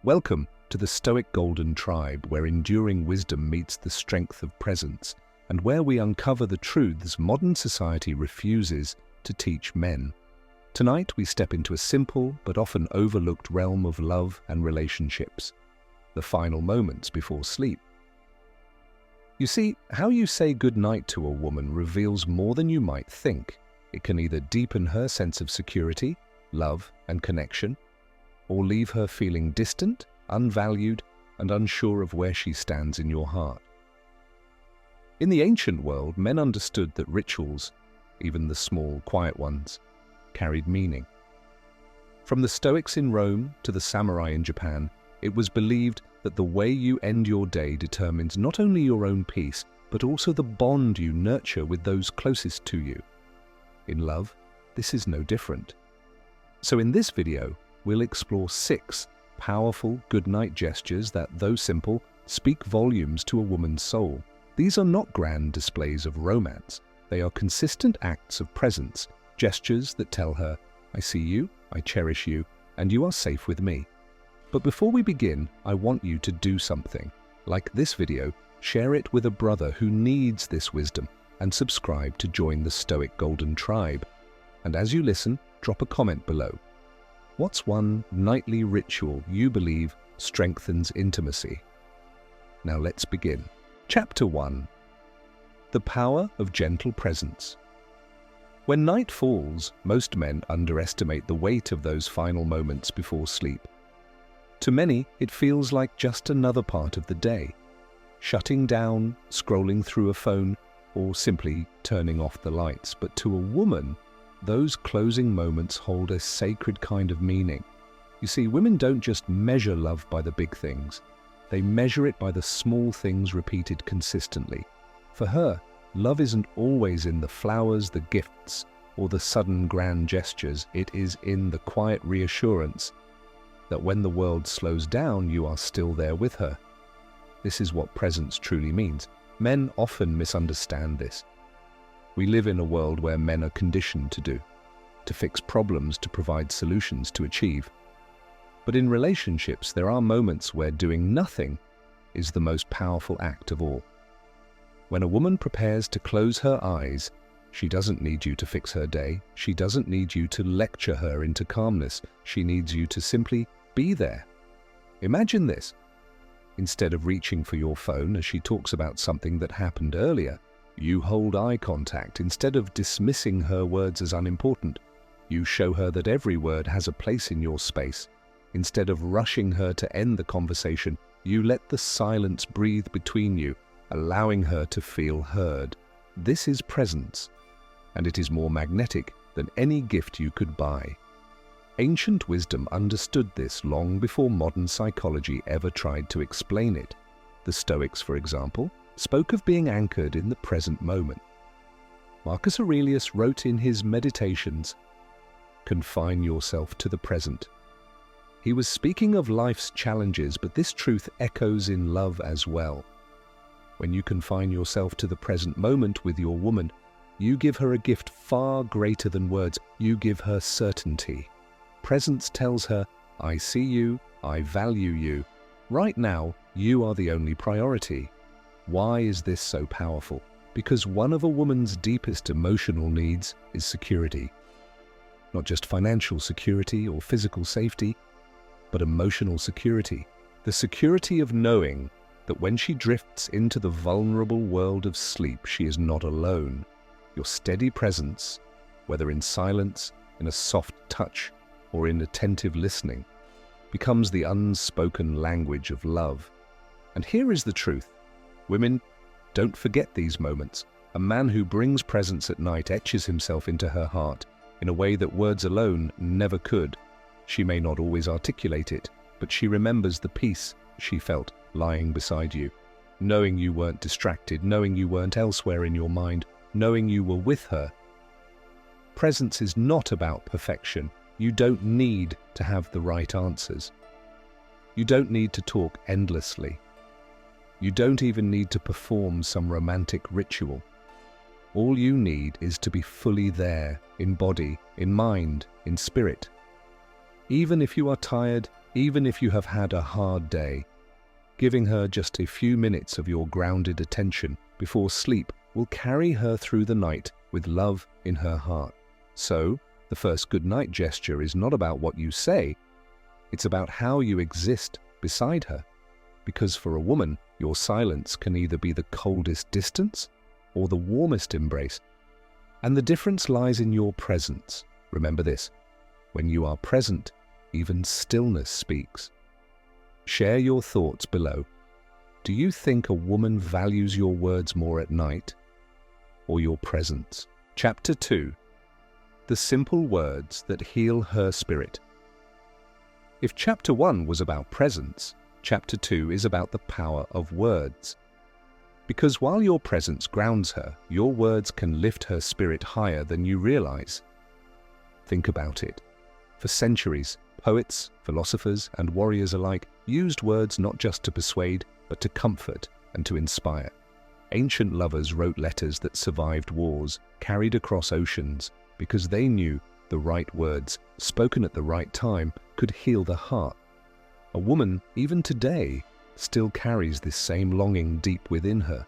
Welcome to the Stoic Golden Tribe, where enduring wisdom meets the strength of presence, and where we uncover the truths modern society refuses to teach men. Tonight we step into a simple but often overlooked realm of love and relationships, the final moments before sleep. You see, how you say goodnight to a woman reveals more than you might think. It can either deepen her sense of security, love, and connection, or leave her feeling distant, unvalued, and unsure of where she stands in your heart. In the ancient world, men understood that rituals, even the small, quiet ones, carried meaning. From the Stoics in Rome to the samurai in Japan, it was believed that the way you end your day determines not only your own peace, but also the bond you nurture with those closest to you. In love, this is no different. So in this video, we'll explore 6 powerful goodnight gestures that, though simple, speak volumes to a woman's soul. These are not grand displays of romance. They are consistent acts of presence, gestures that tell her, I see you, I cherish you, and you are safe with me. But before we begin, I want you to do something. Like this video, share it with a brother who needs this wisdom, and subscribe to join the Stoic Golden Tribe. And as you listen, drop a comment below. What's one nightly ritual you believe strengthens intimacy? Now let's begin. Chapter 1. The Power of Gentle Presence. When night falls, most men underestimate the weight of those final moments before sleep. To many, it feels like just another part of the day. Shutting down, scrolling through a phone, or simply turning off the lights. But to a woman, those closing moments hold a sacred kind of meaning. You see, women don't just measure love by the big things. They measure it by the small things repeated consistently. For her, love isn't always in the flowers, the gifts, or the sudden grand gestures. It is in the quiet reassurance that when the world slows down, you are still there with her. This is what presence truly means. Men often misunderstand this. We live in a world where men are conditioned to fix problems, to provide solutions, to achieve. But in relationships, there are moments where doing nothing is the most powerful act of all. When a woman prepares to close her eyes, she doesn't need you to fix her day. She doesn't need you to lecture her into calmness. She needs you to simply be there. Imagine this. Instead of reaching for your phone as she talks about something that happened earlier, you hold eye contact. Instead of dismissing her words as unimportant, you show her that every word has a place in your space. Instead of rushing her to end the conversation, you let the silence breathe between you, allowing her to feel heard. This is presence, and it is more magnetic than any gift you could buy. Ancient wisdom understood this long before modern psychology ever tried to explain it. The Stoics, for example, spoke of being anchored in the present moment. Marcus Aurelius wrote in his Meditations, "Confine yourself to the present." He was speaking of life's challenges, but this truth echoes in love as well. When you confine yourself to the present moment with your woman, you give her a gift far greater than words. You give her certainty. Presence tells her, I see you, I value you. Right now, you are the only priority. Why is this so powerful? Because one of a woman's deepest emotional needs is security. Not just financial security or physical safety, but emotional security. The security of knowing that when she drifts into the vulnerable world of sleep, she is not alone. Your steady presence, whether in silence, in a soft touch, or in attentive listening, becomes the unspoken language of love. And here is the truth. Women, don't forget these moments. A man who brings presence at night etches himself into her heart in a way that words alone never could. She may not always articulate it, but she remembers the peace she felt lying beside you, knowing you weren't distracted, knowing you weren't elsewhere in your mind, knowing you were with her. Presence is not about perfection. You don't need to have the right answers. You don't need to talk endlessly. You don't even need to perform some romantic ritual. All you need is to be fully there, in body, in mind, in spirit. Even if you are tired, Even if you have had a hard day, giving her just a few minutes of your grounded attention before sleep will carry her through the night with love in her heart. So, the first goodnight gesture is not about what you say, it's about how you exist beside her. Because for a woman, your silence can either be the coldest distance or the warmest embrace. And the difference lies in your presence. Remember this: when you are present, even stillness speaks. Share your thoughts below. Do you think a woman values your words more at night or your presence? Chapter 2. The simple words that heal her spirit. If Chapter 1 was about presence, Chapter 2 is about the power of words. Because while your presence grounds her, your words can lift her spirit higher than you realize. Think about it. For centuries, poets, philosophers, and warriors alike used words not just to persuade, but to comfort and to inspire. Ancient lovers wrote letters that survived wars, carried across oceans, because they knew the right words, spoken at the right time, could heal the heart. A woman, even today, still carries this same longing deep within her.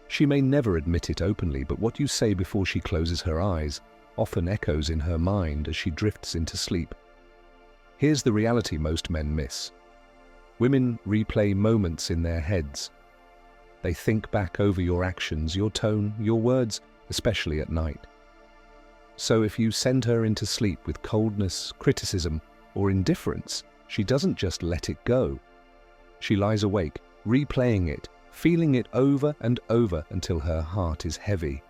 She may never admit it openly, but what you say before she closes her eyes often echoes in her mind as she drifts into sleep. Here's the reality most men miss. Women replay moments in their heads. They think back over your actions, your tone, your words, especially at night. So if you send her into sleep with coldness, criticism, or indifference, she doesn't just let it go. She lies awake, replaying it, feeling it over and over until her heart is heavy.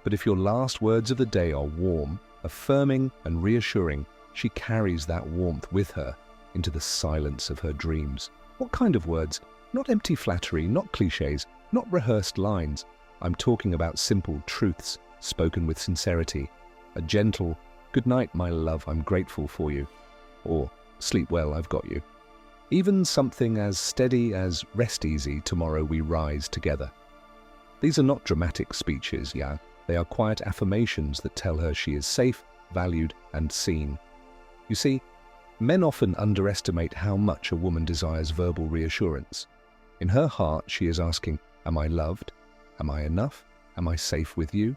But if your last words of the day are warm, affirming, and reassuring, she carries that warmth with her into the silence of her dreams. What kind of words? Not empty flattery, not cliches, not rehearsed lines. I'm talking about simple truths, spoken with sincerity. A gentle, "Good night, my love, I'm grateful for you," or "Sleep well, I've got you." Even something as steady as "Rest easy, tomorrow we rise together." These are not dramatic speeches, yeah. They are quiet affirmations that tell her she is safe, valued, and seen. You see, men often underestimate how much a woman desires verbal reassurance. In her heart, she is asking, "Am I loved? Am I enough? Am I safe with you?"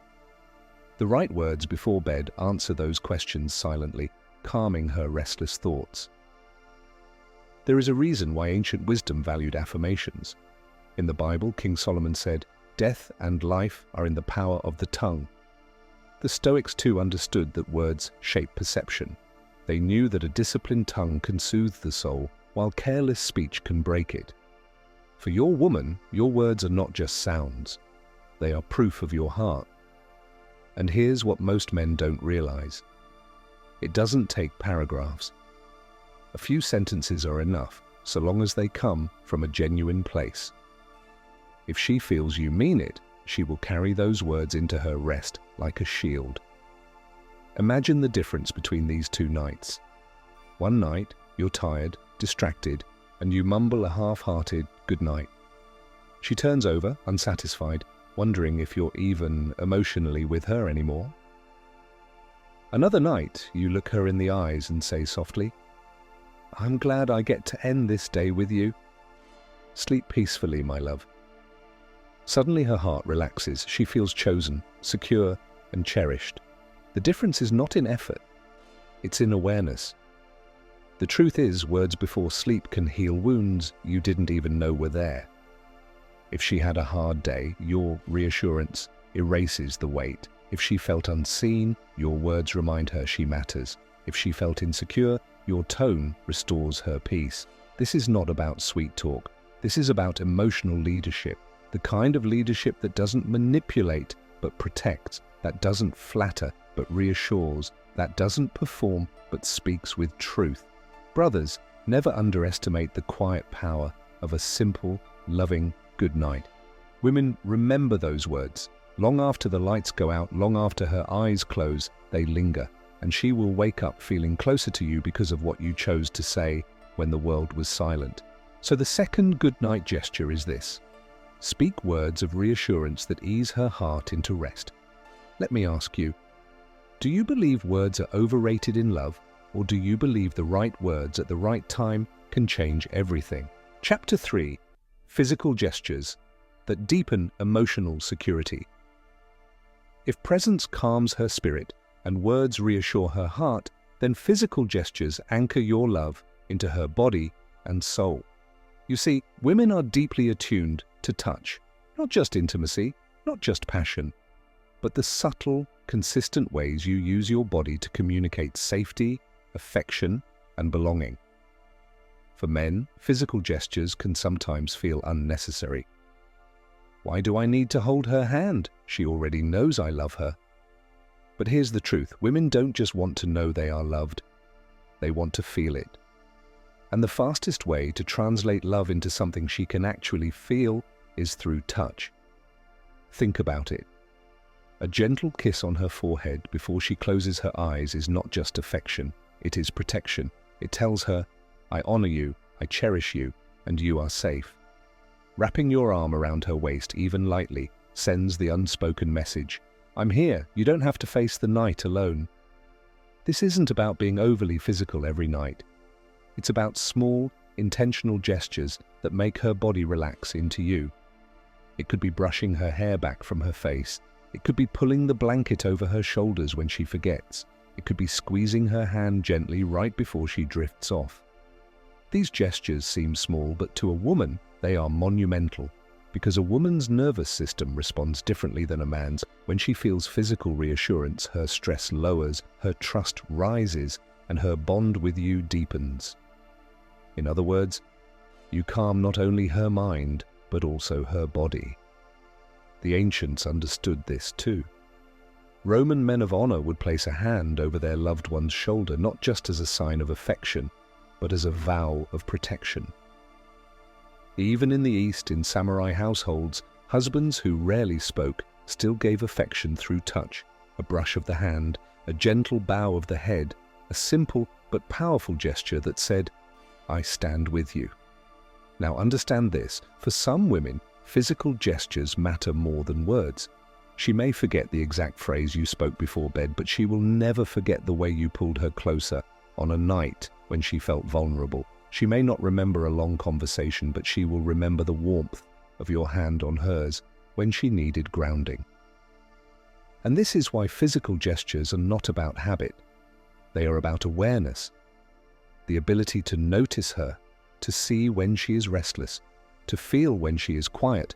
The right words before bed answer those questions silently, calming her restless thoughts. There is a reason why ancient wisdom valued affirmations. In the Bible, King Solomon said, "Death and life are in the power of the tongue." The Stoics too understood that words shape perception. They knew that a disciplined tongue can soothe the soul, while careless speech can break it. For your woman, your words are not just sounds. They are proof of your heart. And here's what most men don't realize. It doesn't take paragraphs. A few sentences are enough, so long as they come from a genuine place. If she feels you mean it, she will carry those words into her rest like a shield. Imagine the difference between these two nights. One night, you're tired, distracted, and you mumble a half-hearted "good night." She turns over, unsatisfied, wondering if you're even emotionally with her anymore. Another night, you look her in the eyes and say softly, "I'm glad I get to end this day with you. Sleep peacefully, my love." Suddenly her heart relaxes. She feels chosen, secure, and cherished. The difference is not in effort, it's in awareness. The truth is, words before sleep can heal wounds you didn't even know were there. If she had a hard day, your reassurance erases the weight. If she felt unseen, your words remind her she matters. If she felt insecure, your tone restores her peace. This is not about sweet talk. This is about emotional leadership. The kind of leadership that doesn't manipulate but protects, that doesn't flatter but reassures, that doesn't perform but speaks with truth. Brothers, never underestimate the quiet power of a simple, loving good night. Women, remember those words. Long after the lights go out, long after her eyes close, they linger, and she will wake up feeling closer to you because of what you chose to say when the world was silent. So the second good night gesture is this. Speak words of reassurance that ease her heart into rest. Let me ask you, do you believe words are overrated in love? or do you believe the right words at the right time can change everything? Chapter 3. Physical gestures that deepen emotional security. If presence calms her spirit and words reassure her heart, then physical gestures anchor your love into her body and soul. You see, women are deeply attuned to touch, not just intimacy, not just passion, but the subtle, consistent ways you use your body to communicate safety, affection, and belonging. For men, physical gestures can sometimes feel unnecessary. Why do I need to hold her hand? She already knows I love her. But here's the truth. Women don't just want to know they are loved. They want to feel it. And the fastest way to translate love into something she can actually feel is through touch. Think about it. A gentle kiss on her forehead before she closes her eyes is not just affection, it is protection. It tells her, I honor you, I cherish you, and you are safe. Wrapping your arm around her waist, even lightly, sends the unspoken message, I'm here, you don't have to face the night alone. This isn't about being overly physical every night. It's about small, intentional gestures that make her body relax into you. It could be brushing her hair back from her face. It could be pulling the blanket over her shoulders when she forgets. It could be squeezing her hand gently right before she drifts off. These gestures seem small, but to a woman, they are monumental, because a woman's nervous system responds differently than a man's. When she feels physical reassurance, her stress lowers, her trust rises, and her bond with you deepens. In other words, you calm not only her mind, but also her body. The ancients understood this too. Roman men of honor would place a hand over their loved one's shoulder, not just as a sign of affection, but as a vow of protection. Even in the East, in samurai households, husbands who rarely spoke still gave affection through touch, a brush of the hand, a gentle bow of the head, a simple but powerful gesture that said, I stand with you. Now understand this, for some women, physical gestures matter more than words. She may forget the exact phrase you spoke before bed, but she will never forget the way you pulled her closer on a night when she felt vulnerable. She may not remember a long conversation, but she will remember the warmth of your hand on hers when she needed grounding. And this is why physical gestures are not about habit. They are about awareness, the ability to notice her, to see when she is restless, to feel when she is quiet,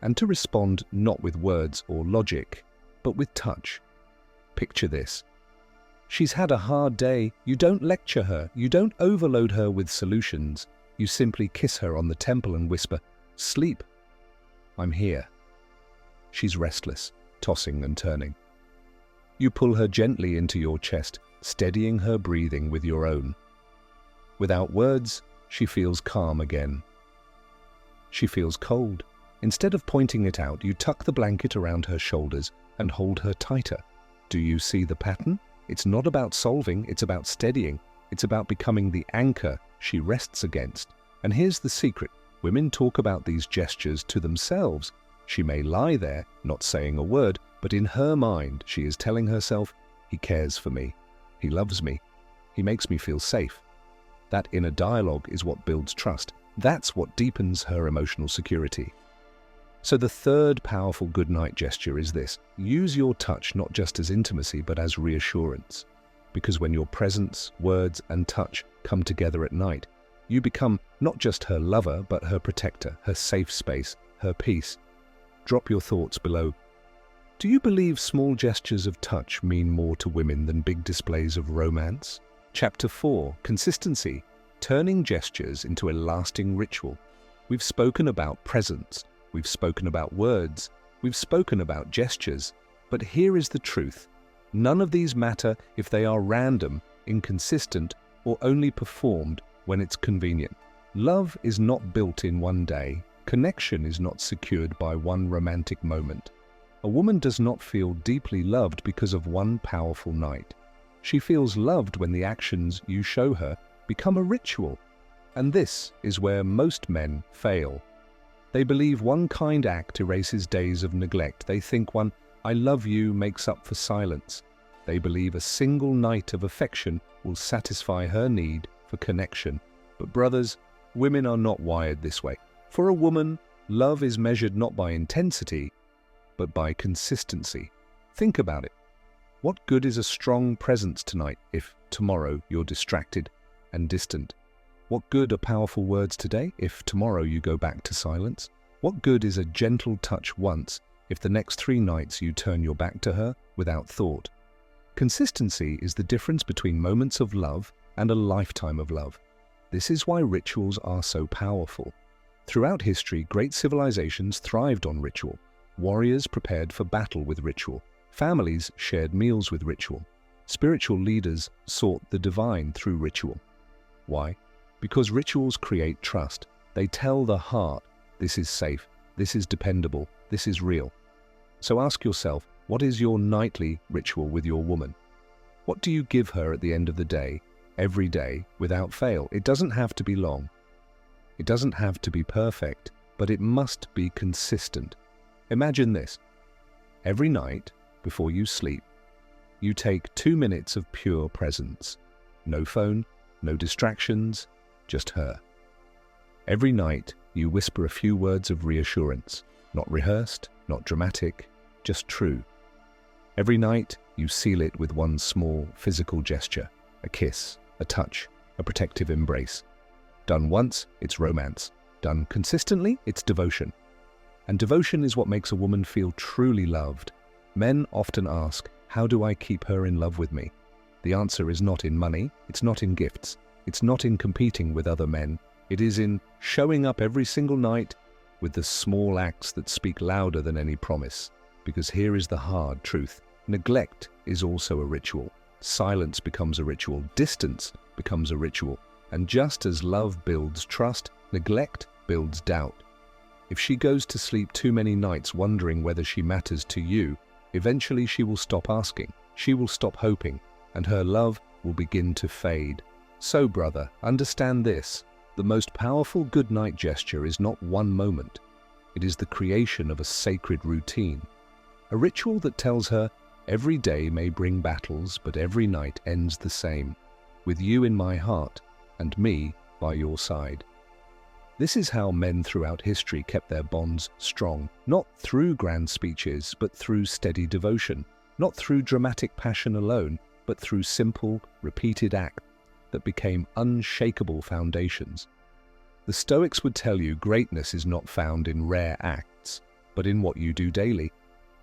and to respond not with words or logic, but with touch. Picture this. She's had a hard day. You don't lecture her. You don't overload her with solutions. You simply kiss her on the temple and whisper, sleep. I'm here. She's restless, tossing and turning. You pull her gently into your chest, steadying her breathing with your own. Without words, she feels calm again. She feels cold. Instead of pointing it out, you tuck the blanket around her shoulders and hold her tighter. Do you see the pattern? It's not about solving, it's about steadying. It's about becoming the anchor she rests against. And here's the secret. Women talk about these gestures to themselves. She may lie there, not saying a word, but in her mind, she is telling herself, he cares for me. He loves me. He makes me feel safe. That inner dialogue is what builds trust. That's what deepens her emotional security. So the third powerful goodnight gesture is this. Use your touch not just as intimacy, but as reassurance. Because when your presence, words, and touch come together at night, you become not just her lover, but her protector, her safe space, her peace. Drop your thoughts below. Do you believe small gestures of touch mean more to women than big displays of romance? Chapter 4. Consistency. Turning gestures into a lasting ritual. We've spoken about presence. We've spoken about words. We've spoken about gestures. But here is the truth. None of these matter if they are random, inconsistent, or only performed when it's convenient. Love is not built in one day. Connection is not secured by one romantic moment. A woman does not feel deeply loved because of one powerful night. She feels loved when the actions you show her become a ritual. And this is where most men fail. They believe one kind act erases days of neglect. They think one, I love you, makes up for silence. They believe a single night of affection will satisfy her need for connection. But brothers, women are not wired this way. For a woman, love is measured not by intensity, but by consistency. Think about it. What good is a strong presence tonight if tomorrow you're distracted and distant? What good are powerful words today if tomorrow you go back to silence? What good is a gentle touch once if the next 3 nights you turn your back to her without thought? Consistency is the difference between moments of love and a lifetime of love. This is why rituals are so powerful. Throughout history, great civilizations thrived on ritual. Warriors prepared for battle with ritual. Families shared meals with ritual. Spiritual leaders sought the divine through ritual. Why? Because rituals create trust. They tell the heart, this is safe, this is dependable, this is real. So ask yourself, what is your nightly ritual with your woman? What do you give her at the end of the day, every day, without fail? It doesn't have to be long. It doesn't have to be perfect, but it must be consistent. Imagine this. Every night, before you sleep, you take 2 minutes of pure presence. No phone, no distractions, just her. Every night, you whisper a few words of reassurance, not rehearsed, not dramatic, just true. Every night, you seal it with one small physical gesture, a kiss, a touch, a protective embrace. Done once, it's romance. Done consistently, it's devotion. And devotion is what makes a woman feel truly loved. Men often ask, how do I keep her in love with me? The answer is not in money, it's not in gifts, it's not in competing with other men. It is in showing up every single night with the small acts that speak louder than any promise. Because here is the hard truth. Neglect is also a ritual. Silence becomes a ritual. Distance becomes a ritual. And just as love builds trust, neglect builds doubt. If she goes to sleep too many nights wondering whether she matters to you, eventually she will stop asking, she will stop hoping, and her love will begin to fade. So, brother, understand this. The most powerful goodnight gesture is not one moment. It is the creation of a sacred routine. A ritual that tells her, every day may bring battles, but every night ends the same, with you in my heart and me by your side. This is how men throughout history kept their bonds strong, not through grand speeches, but through steady devotion, not through dramatic passion alone, but through simple, repeated acts that became unshakable foundations. The Stoics would tell you greatness is not found in rare acts, but in what you do daily.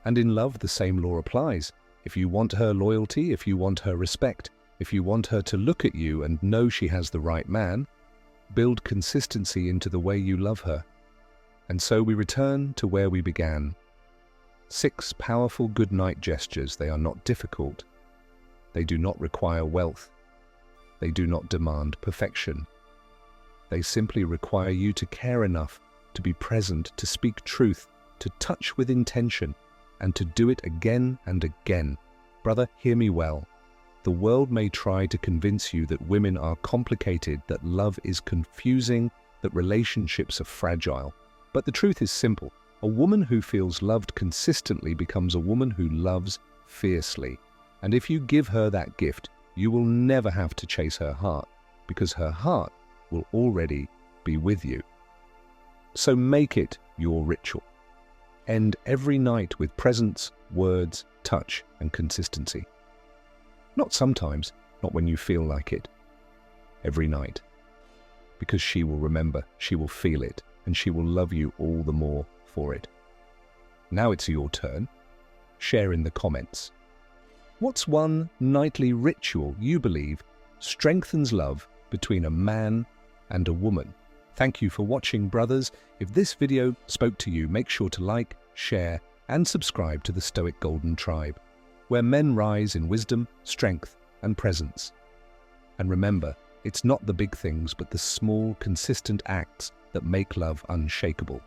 And in love, the same law applies. If you want her loyalty, if you want her respect, if you want her to look at you and know she has the right man, build consistency into the way you love her. And so we return to where we began. 6 powerful goodnight gestures. They are not difficult. They do not require wealth. They do not demand perfection. They simply require you to care enough, to be present, to speak truth, to touch with intention, and to do it again and again. Brother, hear me well. The world may try to convince you that women are complicated, that love is confusing, that relationships are fragile. But the truth is simple. A woman who feels loved consistently becomes a woman who loves fiercely. And if you give her that gift, you will never have to chase her heart, because her heart will already be with you. So make it your ritual. End every night with presence, words, touch, and consistency. Not sometimes, not when you feel like it. Every night. Because she will remember, she will feel it, and she will love you all the more for it. Now it's your turn. Share in the comments. What's one nightly ritual you believe strengthens love between a man and a woman? Thank you for watching, brothers. If this video spoke to you, make sure to like, share, and subscribe to the Stoic Golden Tribe, where men rise in wisdom, strength, and presence. And remember, it's not the big things, but the small, consistent acts that make love unshakable.